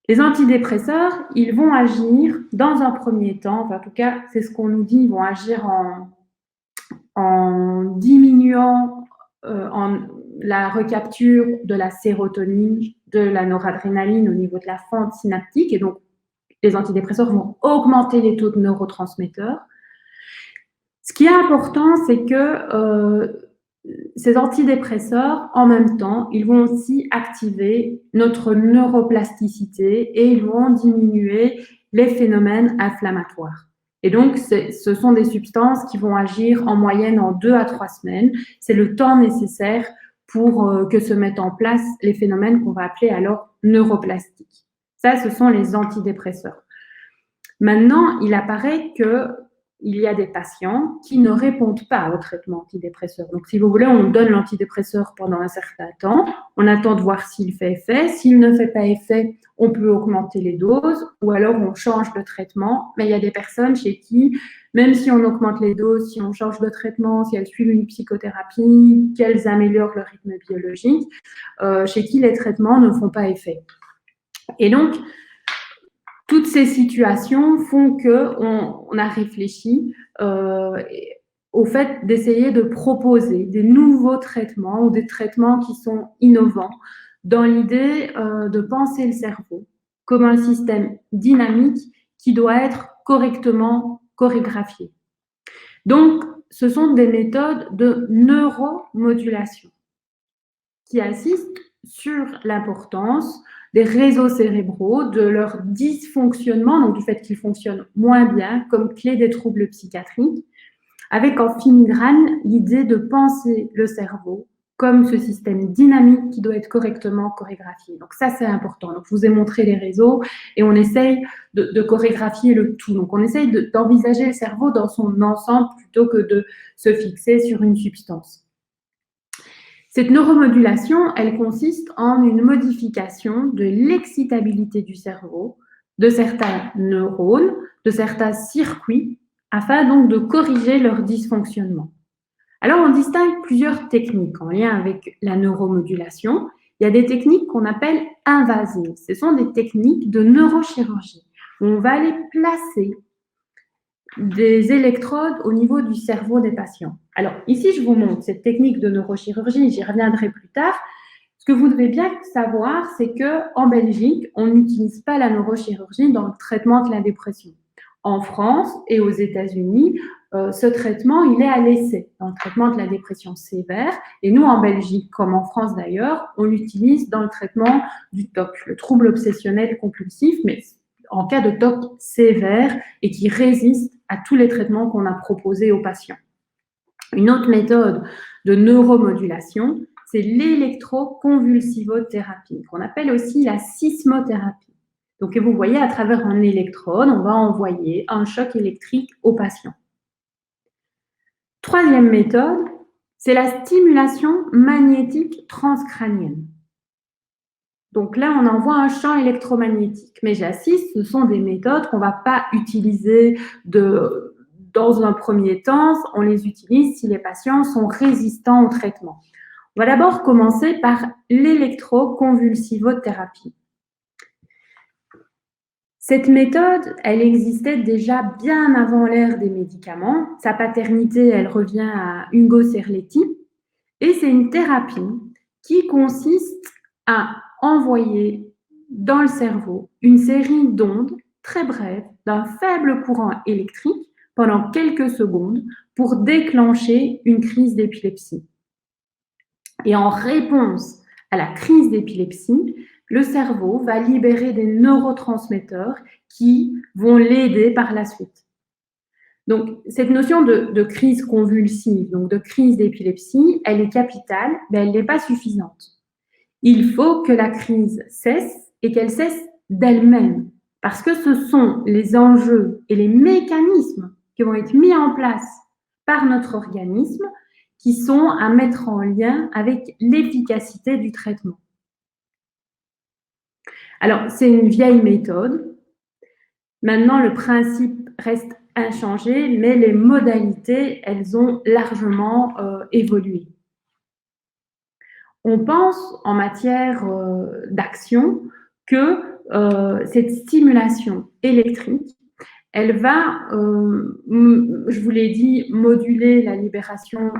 Les antidépresseurs, ils vont agir dans un premier temps, enfin, en tout cas, c'est ce qu'on nous dit, ils vont agir en diminuant la recapture de la sérotonine, de la noradrénaline au niveau de la fente synaptique. Et donc, les antidépresseurs vont augmenter les taux de neurotransmetteurs. Ce qui est important, c'est que ces antidépresseurs, en même temps, ils vont aussi activer notre neuroplasticité et ils vont diminuer les phénomènes inflammatoires. Et donc, ce sont des substances qui vont agir en moyenne en 2 à 3 semaines. C'est le temps nécessaire pour que se mettent en place les phénomènes qu'on va appeler alors neuroplastiques. Ça, ce sont les antidépresseurs. Maintenant, il apparaît qu'il y a des patients qui ne répondent pas au traitement antidépresseur. Donc, si vous voulez, on donne l'antidépresseur pendant un certain temps, on attend de voir s'il fait effet. S'il ne fait pas effet, on peut augmenter les doses ou alors on change de traitement. Mais il y a des personnes chez qui, même si on augmente les doses, si on change de traitement, si elles suivent une psychothérapie, qu'elles améliorent leur rythme biologique, chez qui les traitements ne font pas effet. Et donc, toutes ces situations font qu'on a réfléchi au fait d'essayer de proposer des nouveaux traitements ou des traitements qui sont innovants dans l'idée de penser le cerveau comme un système dynamique qui doit être correctement chorégraphié. Donc, ce sont des méthodes de neuromodulation qui insistent sur l'importance des réseaux cérébraux, de leur dysfonctionnement, donc du fait qu'ils fonctionnent moins bien comme clé des troubles psychiatriques, avec en filigrane l'idée de penser le cerveau comme ce système dynamique qui doit être correctement chorégraphié. Donc ça, c'est important. Donc, je vous ai montré les réseaux et on essaye de chorégraphier le tout. Donc, on essaye d'envisager le cerveau dans son ensemble plutôt que de se fixer sur une substance. Cette neuromodulation, elle consiste en une modification de l'excitabilité du cerveau de certains neurones, de certains circuits, afin donc de corriger leur dysfonctionnement. Alors, on distingue plusieurs techniques en lien avec la neuromodulation. Il y a des techniques qu'on appelle invasives. Ce sont des techniques de neurochirurgie où on va aller placer des électrodes au niveau du cerveau des patients. Alors, ici, je vous montre cette technique de neurochirurgie, j'y reviendrai plus tard. Ce que vous devez bien savoir, c'est qu'en Belgique, on n'utilise pas la neurochirurgie dans le traitement de la dépression. En France et aux États-Unis, ce traitement, il est à l'essai dans le traitement de la dépression sévère. Et nous, en Belgique, comme en France d'ailleurs, on l'utilise dans le traitement du TOC, le trouble obsessionnel compulsif, mais en cas de TOC sévère et qui résiste à tous les traitements qu'on a proposés aux patients. Une autre méthode de neuromodulation, c'est l'électroconvulsivothérapie, qu'on appelle aussi la sismothérapie. Donc, vous voyez, à travers un électrode, on va envoyer un choc électrique au patient. Troisième méthode, c'est la stimulation magnétique transcrânienne. Donc là, on envoie un champ électromagnétique. Mais j'insiste, ce sont des méthodes qu'on ne va pas utiliser dans un premier temps. On les utilise si les patients sont résistants au traitement. On va d'abord commencer par l'électroconvulsivothérapie. Cette méthode, elle existait déjà bien avant l'ère des médicaments. Sa paternité, elle revient à Ugo Serletti. Et c'est une thérapie qui consiste à envoyer dans le cerveau une série d'ondes très brèves d'un faible courant électrique pendant quelques secondes pour déclencher une crise d'épilepsie. Et en réponse à la crise d'épilepsie, le cerveau va libérer des neurotransmetteurs qui vont l'aider par la suite. Donc, cette notion de crise convulsive, donc de crise d'épilepsie, elle est capitale, mais elle n'est pas suffisante. Il faut que la crise cesse et qu'elle cesse d'elle-même, parce que ce sont les enjeux et les mécanismes qui vont être mis en place par notre organisme qui sont à mettre en lien avec l'efficacité du traitement. Alors, c'est une vieille méthode. Maintenant, le principe reste inchangé, mais les modalités, elles ont largement évolué. On pense en matière d'action que cette stimulation électrique, elle va, je vous l'ai dit, moduler la libération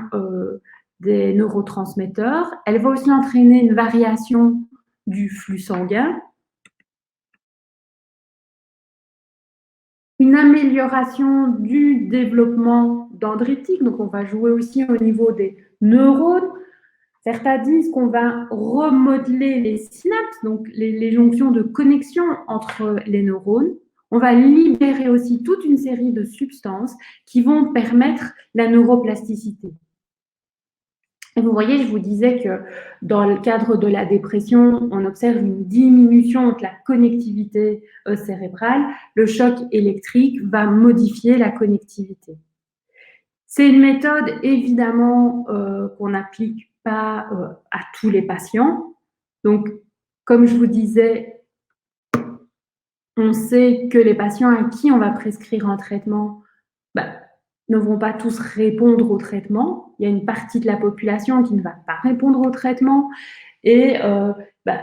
des neurotransmetteurs. Elle va aussi entraîner une variation du flux sanguin, une amélioration du développement dendritique. Donc, on va jouer aussi au niveau des neurones. Certains disent qu'on va remodeler les synapses, donc les jonctions de connexion entre les neurones. On va libérer aussi toute une série de substances qui vont permettre la neuroplasticité. Et vous voyez, je vous disais que dans le cadre de la dépression, on observe une diminution de la connectivité cérébrale. Le choc électrique va modifier la connectivité. C'est une méthode, évidemment, qu'on n'applique pas à tous les patients. Donc, comme je vous disais, on sait que les patients à qui on va prescrire un traitement ne vont pas tous répondre au traitement. Il y a une partie de la population qui ne va pas répondre au traitement. Et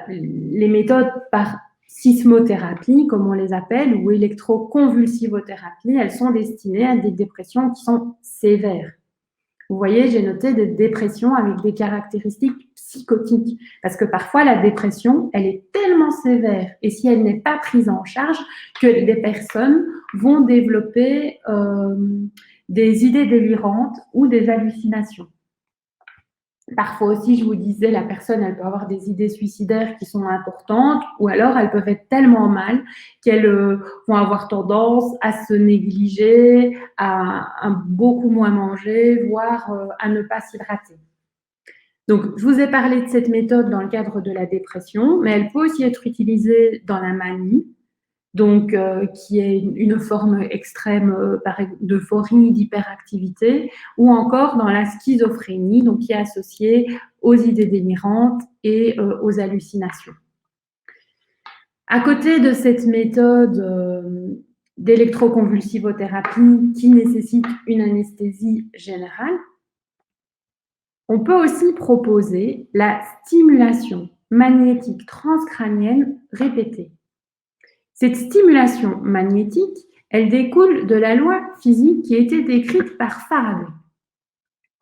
les méthodes par sismothérapie, comme on les appelle, ou électroconvulsivothérapie, elles sont destinées à des dépressions qui sont sévères. Vous voyez, j'ai noté des dépressions avec des caractéristiques psychotiques, parce que parfois la dépression, elle est tellement sévère, et si elle n'est pas prise en charge, que des personnes vont développer des idées délirantes ou des hallucinations. Parfois aussi, je vous disais, la personne, elle peut avoir des idées suicidaires qui sont importantes, ou alors elles peuvent être tellement mal qu'elles vont avoir tendance à se négliger, à beaucoup moins manger, voire à ne pas s'hydrater. Donc, je vous ai parlé de cette méthode dans le cadre de la dépression, mais elle peut aussi être utilisée dans la manie, donc qui est une forme extrême d'euphorie, d'hyperactivité, ou encore dans la schizophrénie, donc qui est associée aux idées délirantes et aux hallucinations. À côté de cette méthode d'électroconvulsivothérapie qui nécessite une anesthésie générale, on peut aussi proposer la stimulation magnétique transcrânienne répétée. Cette stimulation magnétique, elle découle de la loi physique qui a été décrite par Faraday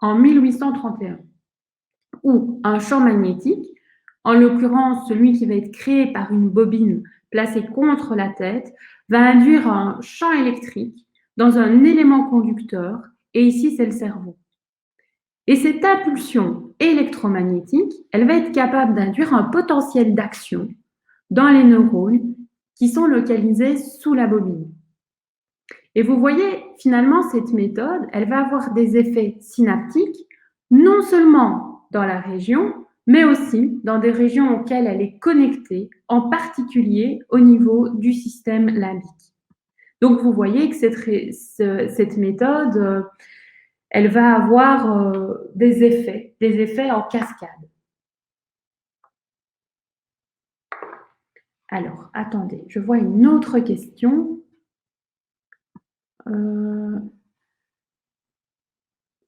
en 1831, où un champ magnétique, en l'occurrence celui qui va être créé par une bobine placée contre la tête, va induire un champ électrique dans un élément conducteur, et ici c'est le cerveau. Et cette impulsion électromagnétique, elle va être capable d'induire un potentiel d'action dans les neurones qui sont localisés sous la bobine. Et vous voyez, finalement, cette méthode, elle va avoir des effets synaptiques, non seulement dans la région, mais aussi dans des régions auxquelles elle est connectée, en particulier au niveau du système limbique. Donc, vous voyez que cette méthode, elle va avoir des effets en cascade. Alors, attendez, je vois une autre question. On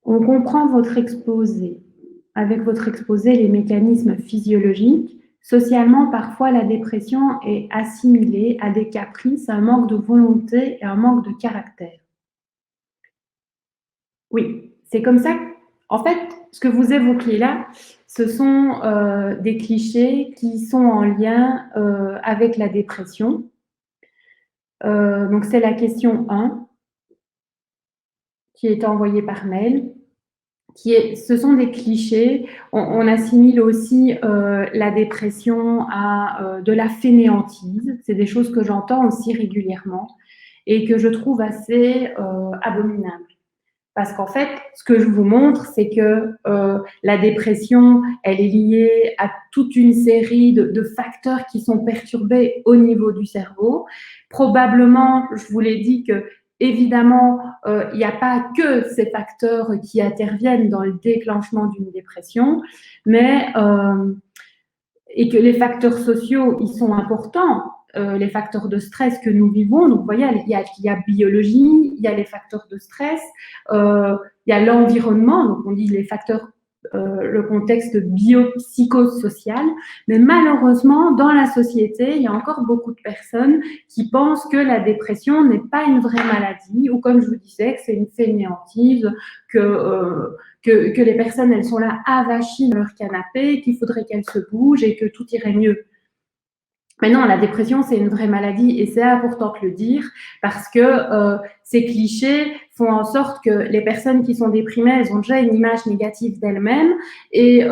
comprend votre exposé. Avec votre exposé, les mécanismes physiologiques. Socialement, parfois, la dépression est assimilée à des caprices, un manque de volonté et un manque de caractère. Oui, c'est comme ça. En fait, ce que vous évoquez là, ce sont des clichés qui sont en lien avec la dépression. Donc, c'est la question 1 qui est envoyée par mail. Ce sont des clichés. On assimile aussi la dépression à de la fainéantise. C'est des choses que j'entends aussi régulièrement et que je trouve assez abominables. Parce qu'en fait, ce que je vous montre, c'est que la dépression, elle est liée à toute une série de facteurs qui sont perturbés au niveau du cerveau. Probablement, je vous l'ai dit que évidemment, il n'y a pas que ces facteurs qui interviennent dans le déclenchement d'une dépression, mais et que les facteurs sociaux, ils sont importants. Les facteurs de stress que nous vivons. Donc, vous voyez, il y a biologie, il y a les facteurs de stress, il y a l'environnement, donc on dit les facteurs, le contexte biopsychosocial. Mais malheureusement, dans la société, il y a encore beaucoup de personnes qui pensent que la dépression n'est pas une vraie maladie, ou comme je vous disais, que c'est une fainéantise, que les personnes, elles sont là avachis dans leur canapé, qu'il faudrait qu'elles se bougent et que tout irait mieux. Mais non, la dépression, c'est une vraie maladie et c'est important de le dire parce que ces clichés font en sorte que les personnes qui sont déprimées, elles ont déjà une image négative d'elles-mêmes et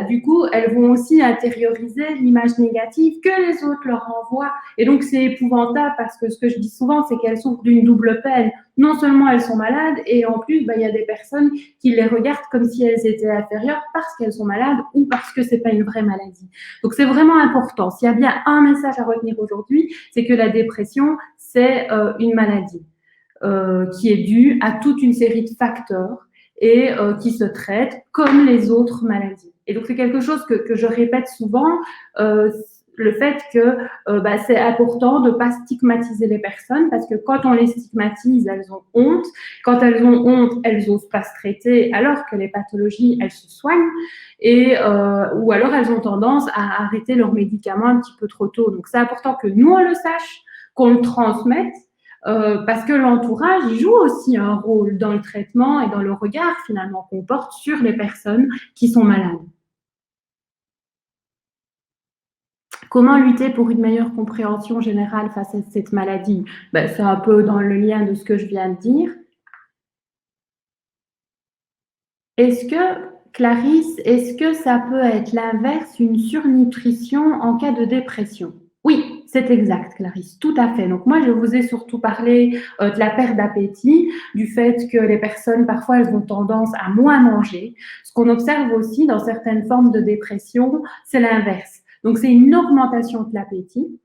du coup, elles vont aussi intérioriser l'image négative que les autres leur envoient. Et donc, c'est épouvantable parce que ce que je dis souvent, c'est qu'elles souffrent d'une double peine. Non seulement elles sont malades et en plus, il y a des personnes qui les regardent comme si elles étaient inférieures parce qu'elles sont malades ou parce que c'est pas une vraie maladie. Donc, c'est vraiment important. S'il y a bien un message à retenir aujourd'hui, c'est que la dépression, c'est une maladie qui est due à toute une série de facteurs et qui se traite comme les autres maladies. Et donc, c'est quelque chose que je répète souvent, le fait que c'est important de ne pas stigmatiser les personnes parce que quand on les stigmatise, elles ont honte. Quand elles ont honte, elles n'osent pas se traiter alors que les pathologies, elles se soignent. Ou alors, elles ont tendance à arrêter leurs médicaments un petit peu trop tôt. Donc, c'est important que nous, on le sache, qu'on le transmette parce que l'entourage joue aussi un rôle dans le traitement et dans le regard finalement qu'on porte sur les personnes qui sont malades. Comment lutter pour une meilleure compréhension générale face à cette maladie? C'est un peu dans le lien de ce que je viens de dire. Clarisse, est-ce que ça peut être l'inverse, une surnutrition en cas de dépression? Oui, c'est exact, Clarisse, tout à fait. Donc moi, je vous ai surtout parlé de la perte d'appétit, du fait que les personnes, parfois, elles ont tendance à moins manger. Ce qu'on observe aussi dans certaines formes de dépression, c'est l'inverse. Donc c'est une augmentation de l'appétit.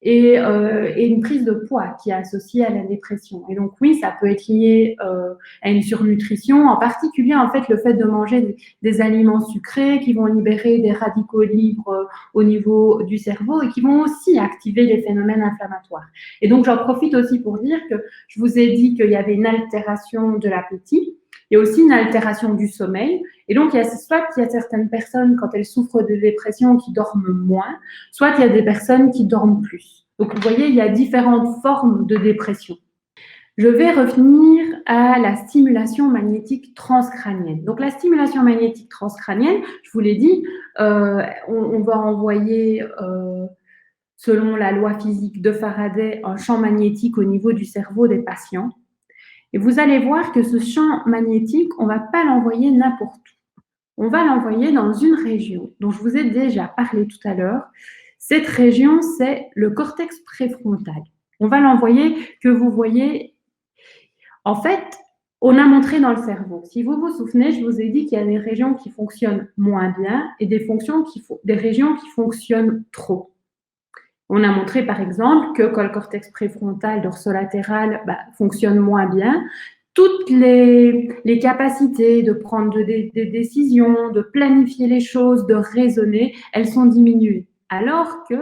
et une prise de poids qui est associée à la dépression. Et donc oui, ça peut être lié à une surnutrition, en particulier en fait le fait de manger des aliments sucrés qui vont libérer des radicaux libres au niveau du cerveau et qui vont aussi activer les phénomènes inflammatoires. Et donc j'en profite aussi pour dire que je vous ai dit qu'il y avait une altération de l'appétit. Il y a aussi une altération du sommeil. Et donc, soit il y a certaines personnes, quand elles souffrent de dépression, qui dorment moins, soit il y a des personnes qui dorment plus. Donc, vous voyez, il y a différentes formes de dépression. Je vais revenir à la stimulation magnétique transcrânienne. Donc, la stimulation magnétique transcrânienne, je vous l'ai dit, on va envoyer, selon la loi physique de Faraday, un champ magnétique au niveau du cerveau des patients. Et vous allez voir que ce champ magnétique, on ne va pas l'envoyer n'importe où. On va l'envoyer dans une région dont je vous ai déjà parlé tout à l'heure. Cette région, c'est le cortex préfrontal. On va l'envoyer, que vous voyez. En fait, on a montré dans le cerveau. Si vous vous souvenez, je vous ai dit qu'il y a des régions qui fonctionnent moins bien et des régions qui fonctionnent trop. On a montré par exemple que quand le cortex préfrontal dorsolatéral fonctionne moins bien, toutes les capacités de prendre des décisions, de planifier les choses, de raisonner, elles sont diminuées. Alors que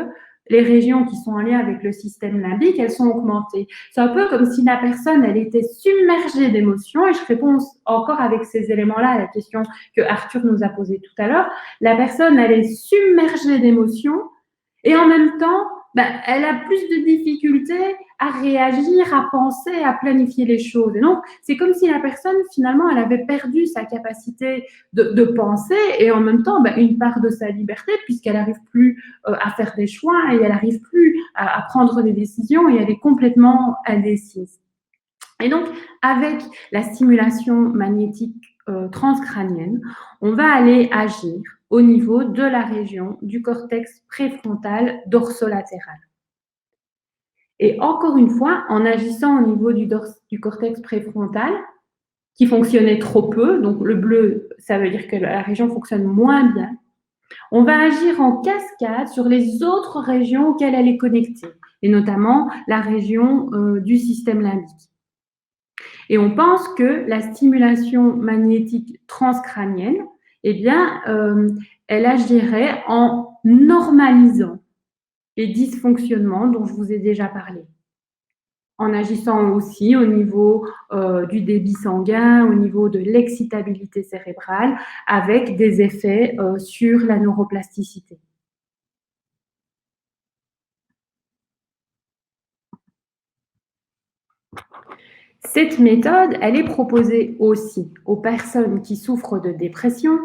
les régions qui sont en lien avec le système limbique, elles sont augmentées. C'est un peu comme si la personne, elle était submergée d'émotions, et je réponds encore avec ces éléments-là à la question que Arthur nous a posée tout à l'heure. La personne, elle est submergée d'émotions, et en même temps, elle a plus de difficultés à réagir, à penser, à planifier les choses. Et donc, c'est comme si la personne, finalement, elle avait perdu sa capacité de penser et en même temps, une part de sa liberté, puisqu'elle n'arrive plus à faire des choix et elle n'arrive plus à prendre des décisions et elle est complètement indécise. Et donc, avec la stimulation magnétique transcrânienne, on va aller agir au niveau de la région du cortex préfrontal dorsolatéral. Et encore une fois, en agissant au niveau du cortex préfrontal, qui fonctionnait trop peu, donc le bleu, ça veut dire que la région fonctionne moins bien, on va agir en cascade sur les autres régions auxquelles elle est connectée, et notamment la région du système limbique. Et on pense que la stimulation magnétique transcrânienne, elle agirait en normalisant les dysfonctionnements dont je vous ai déjà parlé, en agissant aussi au niveau du débit sanguin, au niveau de l'excitabilité cérébrale, avec des effets sur la neuroplasticité. Cette méthode, elle est proposée aussi aux personnes qui souffrent de dépression,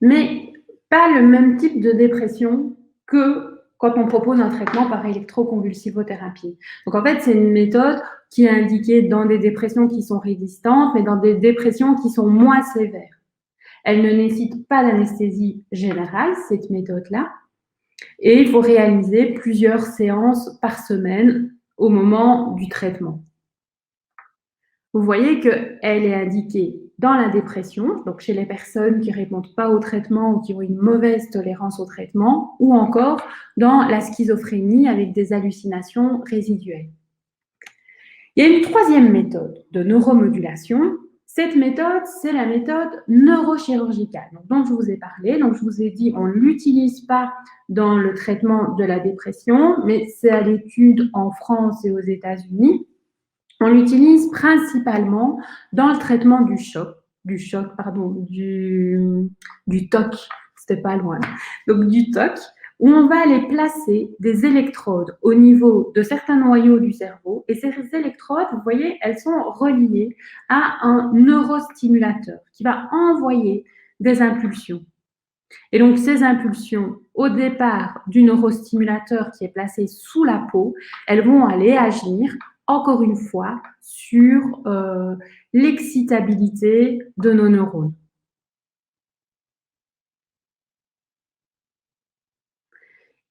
mais pas le même type de dépression que quand on propose un traitement par électroconvulsivothérapie. Donc en fait, c'est une méthode qui est indiquée dans des dépressions qui sont résistantes, mais dans des dépressions qui sont moins sévères. Elle ne nécessite pas d'anesthésie générale, cette méthode-là, et il faut réaliser plusieurs séances par semaine au moment du traitement. Vous voyez qu'elle est indiquée dans la dépression, donc chez les personnes qui ne répondent pas au traitement ou qui ont une mauvaise tolérance au traitement, ou encore dans la schizophrénie avec des hallucinations résiduelles. Il y a une troisième méthode de neuromodulation. Cette méthode, c'est la méthode neurochirurgicale, dont je vous ai parlé. Donc, je vous ai dit, on ne l'utilise pas dans le traitement de la dépression, mais c'est à l'étude en France et aux États-Unis. On l'utilise principalement dans le traitement du TOC, c'était pas loin, donc du TOC, où on va aller placer des électrodes au niveau de certains noyaux du cerveau. Et ces électrodes, vous voyez, elles sont reliées à un neurostimulateur qui va envoyer des impulsions. Et donc, ces impulsions, au départ du neurostimulateur qui est placé sous la peau, elles vont aller agir, encore une fois, sur l'excitabilité de nos neurones.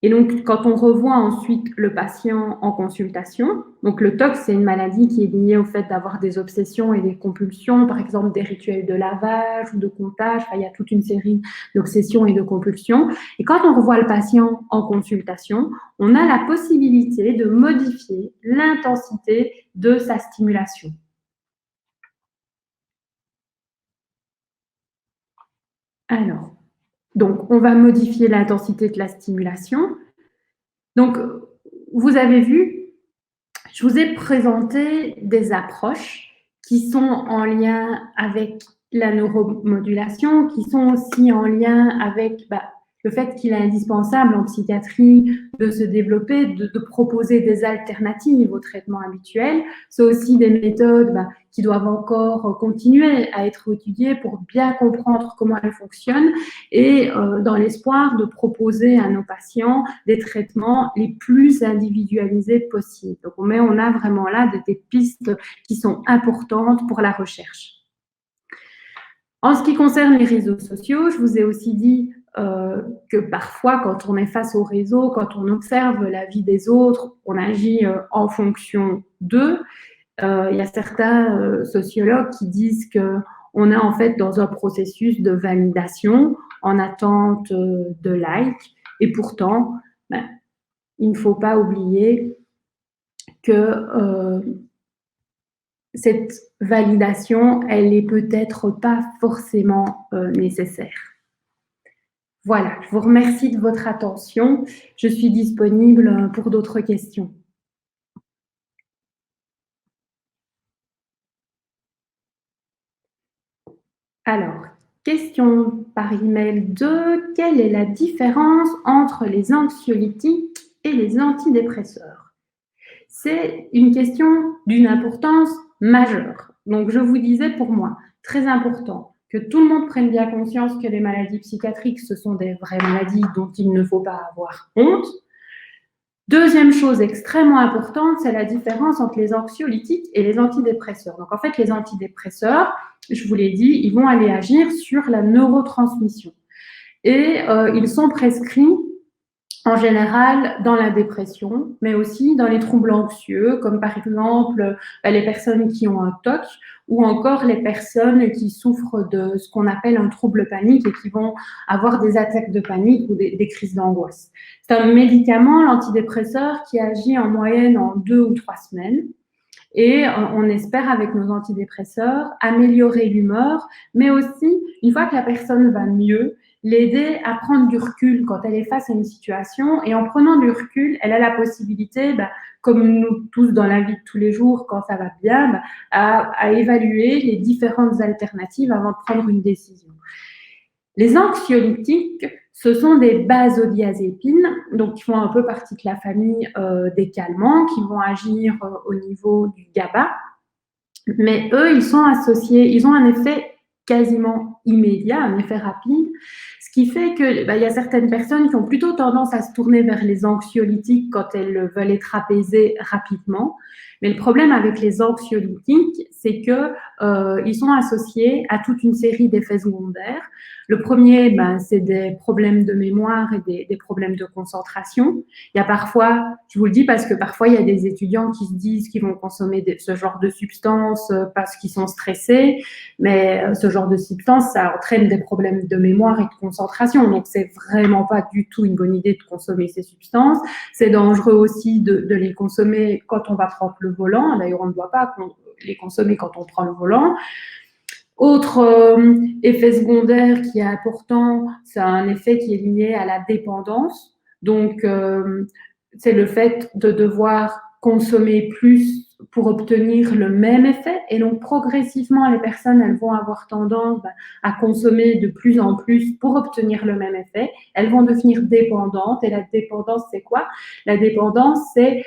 Et donc, quand on revoit ensuite le patient en consultation, donc le TOC, c'est une maladie qui est liée au fait d'avoir des obsessions et des compulsions, par exemple des rituels de lavage ou de comptage, enfin, il y a toute une série d'obsessions et de compulsions. Et quand on revoit le patient en consultation, on a la possibilité de modifier l'intensité de sa stimulation. Alors, donc, on va modifier l'intensité de la stimulation. Donc, vous avez vu, je vous ai présenté des approches qui sont en lien avec la neuromodulation, qui sont aussi en lien avec le fait qu'il est indispensable en psychiatrie de se développer, de proposer des alternatives au traitement habituel. C'est aussi des méthodes qui doivent encore continuer à être étudiées pour bien comprendre comment elles fonctionnent et dans l'espoir de proposer à nos patients des traitements les plus individualisés possibles. Donc, on a vraiment là des pistes qui sont importantes pour la recherche. En ce qui concerne les réseaux sociaux, je vous ai aussi dit que parfois, quand on est face au réseau, quand on observe la vie des autres, on agit en fonction d'eux. Il y a certains sociologues qui disent qu'on est en fait dans un processus de validation en attente de likes. Et pourtant, il ne faut pas oublier que cette validation, elle n'est peut-être pas forcément nécessaire. Voilà, je vous remercie de votre attention. Je suis disponible pour d'autres questions. Alors, question par email 2. Quelle est la différence entre les anxiolytiques et les antidépresseurs? C'est une question d'une importance majeure. Donc, je vous disais pour moi, très important, que tout le monde prenne bien conscience que les maladies psychiatriques, ce sont des vraies maladies dont il ne faut pas avoir honte. Deuxième chose extrêmement importante, c'est la différence entre les anxiolytiques et les antidépresseurs. Donc, en fait, les antidépresseurs, je vous l'ai dit, ils vont aller agir sur la neurotransmission. Et ils sont prescrits en général dans la dépression, mais aussi dans les troubles anxieux, comme par exemple les personnes qui ont un TOC ou encore les personnes qui souffrent de ce qu'on appelle un trouble panique et qui vont avoir des attaques de panique ou des crises d'angoisse. C'est un médicament, l'antidépresseur, qui agit en moyenne en 2 ou 3 semaines. Et on espère, avec nos antidépresseurs, améliorer l'humeur, mais aussi, une fois que la personne va mieux, l'aider à prendre du recul quand elle est face à une situation. Et en prenant du recul, elle a la possibilité, comme nous tous dans la vie de tous les jours, quand ça va bien, à évaluer les différentes alternatives avant de prendre une décision. Les anxiolytiques, ce sont des benzodiazépines, donc qui font un peu partie de la famille des calmants, qui vont agir au niveau du GABA. Mais eux, ils sont associés, ils ont un effet quasiment immédiat, un effet rapide, ce qui fait que il y a certaines personnes qui ont plutôt tendance à se tourner vers les anxiolytiques quand elles veulent être apaisées rapidement. Mais le problème avec les anxiolytiques, c'est que ils sont associés à toute une série d'effets secondaires. Le premier, c'est des problèmes de mémoire et des problèmes de concentration. Il y a parfois, je vous le dis parce que parfois il y a des étudiants qui se disent qu'ils vont consommer ce genre de substances parce qu'ils sont stressés, mais ce genre de substances, ça entraîne des problèmes de mémoire et de concentration. Donc c'est vraiment pas du tout une bonne idée de consommer ces substances. C'est dangereux aussi de les consommer quand on va prendre le volant. D'ailleurs, on ne doit pas les consommer quand on prend le volant. Autre effet secondaire qui est important, c'est un effet qui est lié à la dépendance. Donc, c'est le fait de devoir consommer plus pour obtenir le même effet. Et donc, progressivement, les personnes, elles vont avoir tendance à consommer de plus en plus pour obtenir le même effet. Elles vont devenir dépendantes. Et la dépendance, c'est quoi? La dépendance, c'est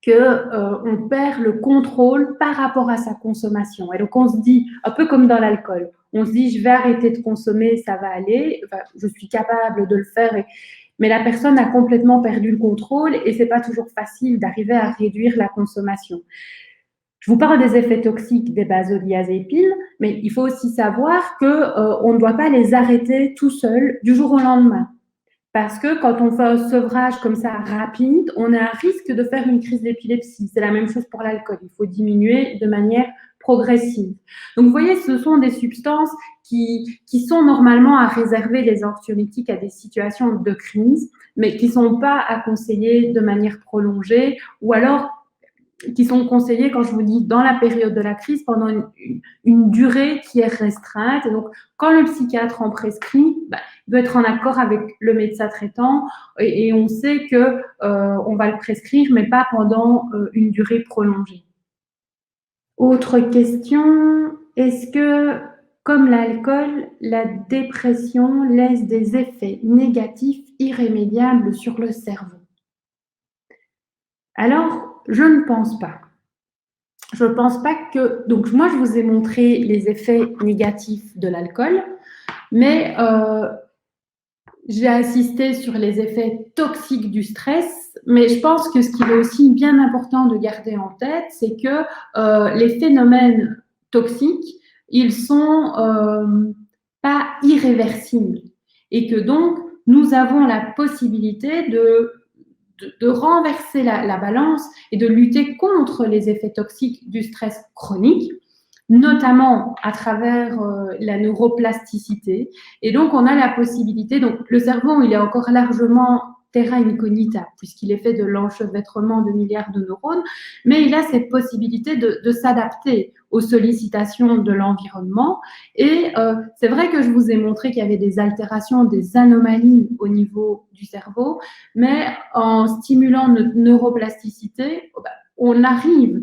qu'on perd le contrôle par rapport à sa consommation. Et donc, on se dit, un peu comme dans l'alcool, on se dit, je vais arrêter de consommer, ça va aller, je suis capable de le faire. Mais la personne a complètement perdu le contrôle et c'est pas toujours facile d'arriver à réduire la consommation. Je vous parle des effets toxiques des benzodiazépines, mais il faut aussi savoir qu'on ne doit pas les arrêter tout seul du jour au lendemain. Parce que quand on fait un sevrage comme ça rapide, on a un risque de faire une crise d'épilepsie. C'est la même chose pour l'alcool. Il faut diminuer de manière progressive. Donc, vous voyez, ce sont des substances qui sont normalement à réserver les anxiolytiques à des situations de crise, mais qui ne sont pas à conseiller de manière prolongée, ou alors qui sont conseillés, quand je vous dis dans la période de la crise, pendant une durée qui est restreinte. Et donc, quand le psychiatre en prescrit, il doit être en accord avec le médecin traitant et on sait que on va le prescrire, mais pas pendant une durée prolongée. Autre question, est-ce que, comme l'alcool, la dépression laisse des effets négatifs irrémédiables sur le cerveau? Alors, je ne pense pas. Je ne pense pas que... Donc, moi, je vous ai montré les effets négatifs de l'alcool, mais j'ai insisté sur les effets toxiques du stress, mais je pense que ce qui est aussi bien important de garder en tête, c'est que les phénomènes toxiques, ils sont pas irréversibles et que donc, nous avons la possibilité de renverser la balance et de lutter contre les effets toxiques du stress chronique, notamment à travers la neuroplasticité. Et donc, on a la possibilité, donc le cerveau, il est encore largement terra incognita, puisqu'il est fait de l'enchevêtrement de milliards de neurones, mais il a cette possibilité de s'adapter aux sollicitations de l'environnement. Et c'est vrai que je vous ai montré qu'il y avait des altérations, des anomalies au niveau du cerveau, mais en stimulant notre neuroplasticité, on arrive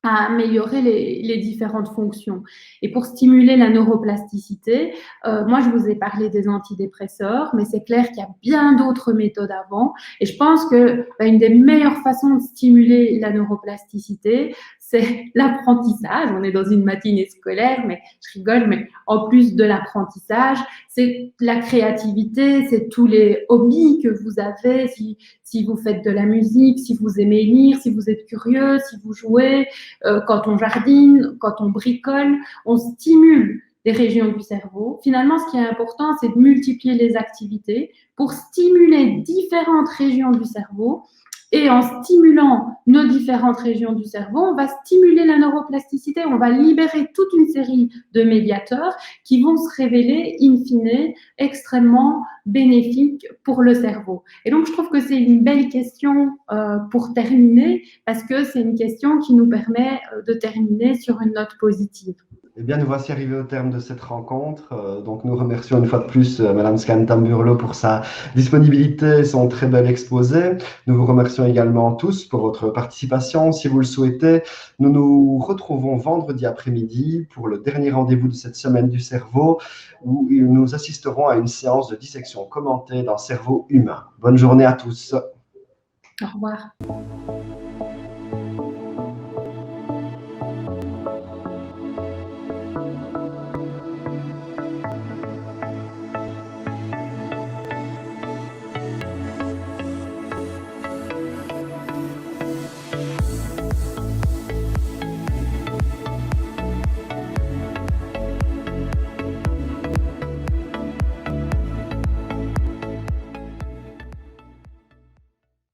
à améliorer les différentes fonctions. Et pour stimuler la neuroplasticité, moi, je vous ai parlé des antidépresseurs, mais c'est clair qu'il y a bien d'autres méthodes avant. Et je pense que une des meilleures façons de stimuler la neuroplasticité, c'est l'apprentissage. On est dans une matinée scolaire, mais je rigole, mais en plus de l'apprentissage, c'est la créativité, c'est tous les hobbies que vous avez, si vous faites de la musique, si vous aimez lire, si vous êtes curieux, si vous jouez, quand on jardine, quand on bricole, on stimule les régions du cerveau. Finalement, ce qui est important, c'est de multiplier les activités pour stimuler différentes régions du cerveau. Et en stimulant nos différentes régions du cerveau, on va stimuler la neuroplasticité, on va libérer toute une série de médiateurs qui vont se révéler, in fine, extrêmement bénéfiques pour le cerveau. Et donc, je trouve que c'est une belle question pour terminer, parce que c'est une question qui nous permet de terminer sur une note positive. Eh bien, nous voici arrivés au terme de cette rencontre. Donc, nous remercions une fois de plus Madame Scantamburlo pour sa disponibilité et son très bel exposé. Nous vous remercions également tous pour votre participation. Si vous le souhaitez, nous nous retrouvons vendredi après-midi pour le dernier rendez-vous de cette semaine du cerveau, où nous assisterons à une séance de dissection commentée d'un cerveau humain. Bonne journée à tous. Au revoir.